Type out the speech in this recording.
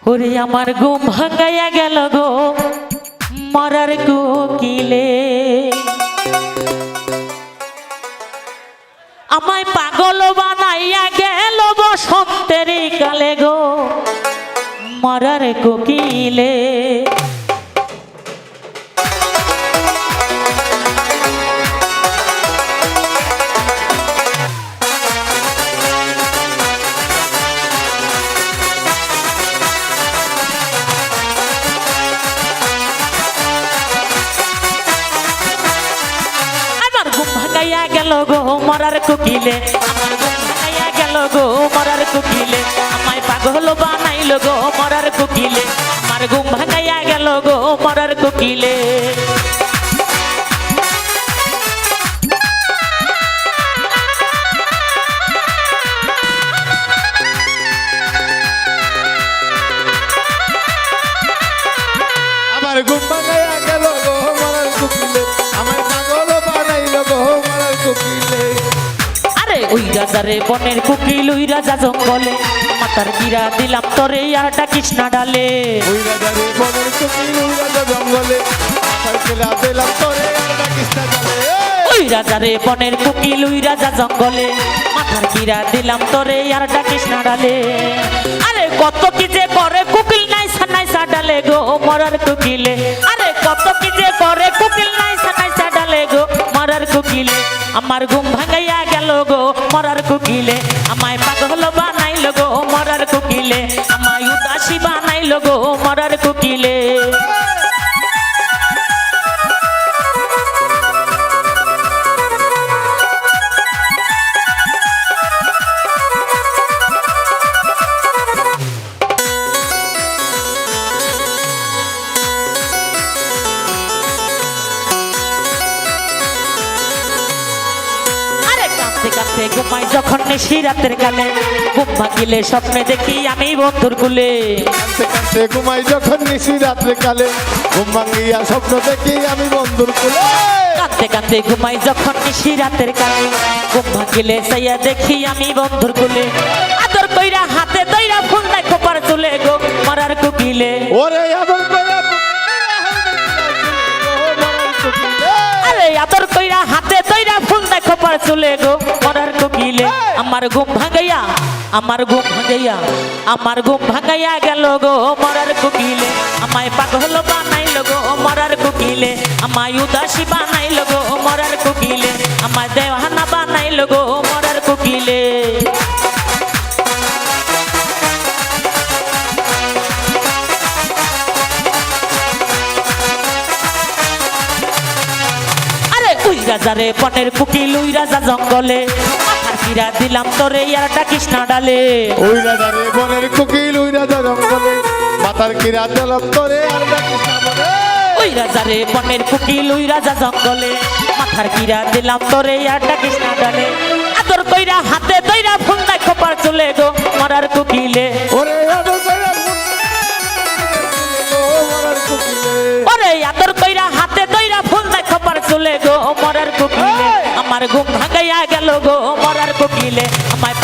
ওরে আমার ঘুম ভাঙাইয়া গেল গো মরার কোকিলে, আমায় পাগল বানাইয়া গেল বসন্তের কালে গো মরার কোকিলে। গেল গো মরার কোকিলে, আমার ঘুম ভাঙাইয়া গেল গো মরার কোকিলে, আমায় পাগল বানাইল গো মরার কোকিলে, আমার ঘুম ভাঙাইয়া গেল গো মরার কোকিলে। আমার ঘুম ভাঙাইয়া গেল গো মরার কোকিলে, আমায় পাগল বানাইল গো মরার কোকিলে। আরে ওই রাজারে বনের কোকিল ওই রাজা জঙ্গলে, মাতার গিরা দিলাম তোরে আর ডাকিস না ডালে। ওই রাজারে বনের কোকিল ওই রাজা জঙ্গলে, মাথার গিরা দিলাম তোরে আর ডাকিস না ডালে। ওই রাজারে বনের কোকিল ওই রাজা জঙ্গলে, মাথার গিরা দিলাম তোরে আর ডাকিস না ডালে। আরে কত কি যে করে কোকিল নাইসা নাইসা ডালে গো মরার কোকিলে, আরে কত কি যে করে কোকিল নাইসা নাইসা ডালে গো মরার কোকিলে। আমার ঘুম ভাঙাইয়া গেল গো মরার কোকিলে, আমায় পাগল বানাইল গো মরার কোকিলে, আমায় উদাসী বানাইল গো মরার কোকিলে। কাঁদতে ঘুমাই যখন নিশি রাতের কালে, ঘুম ভাঙিলে স্বপ্নে দেখি আমি বন্ধুর কুলে। কাঁদতে কাঁদতে ঘুমাই যখন নিশি রাতের কালে, ঘুম ভাঙিয়া স্বপ্ন দেখি আমি বন্ধুর কুলে। কাঁদতে কাঁদতে ঘুমাই যখন নিশি রাতের কালে, ঘুম ভাঙিলে সাইয়া দেখি আমি বন্ধুর কুলে। আদর কইরা হাতে দইরা ফুল দেয় খোপার চুলে গো মরার কোকিলে। ওরে আদর কইরা আরে আদর কইরা হাতে দইরা ফুল দেয় খোপার চুলে গো মরার কোকিলে। আমার ঘুম ভাঙাইয়া আমার ঘুম ভাঙাইয়া আমার ঘুম ভাঙাইয়া গেল গো মরার কোকিলে, আমায় পাগল বানাইল গো মরার কোকিলে, আমায় উদাসী বানাইল গো মরার কোকিলে, আমায় দেওয়ানা বানাইল গো মরার কোকিলে। ওই রাজারে বনের কোকিল ওই রাজা জঙ্গলে, মাথার গিরা দিলাম তোরে আর ডাকিস না ডালে। ওই রাজারে বনের কোকিল ওই রাজা জঙ্গলে, মাথার গিরা দিলাম তোরে আর ডাকিস না ডালে। ওই রাজারে বনের কোকিল ওই রাজা জঙ্গলে, মাথার গিরা দিলাম তোরে আর ডাকিস না ডালে। আদর কইরা হাতে দইরা ফুল দেয় খোপার চুলে গো মরার কোকিলে। ওরে আদর কইরা মরার কোকিলে, ওরে আদর কইরা হাতে দইরা ফুল দেয় খোপার চুলে গো মরার কোকিলে। আমার ঘুম ভাঙাইয়া গেল গো মরার কোকিলে, আমায়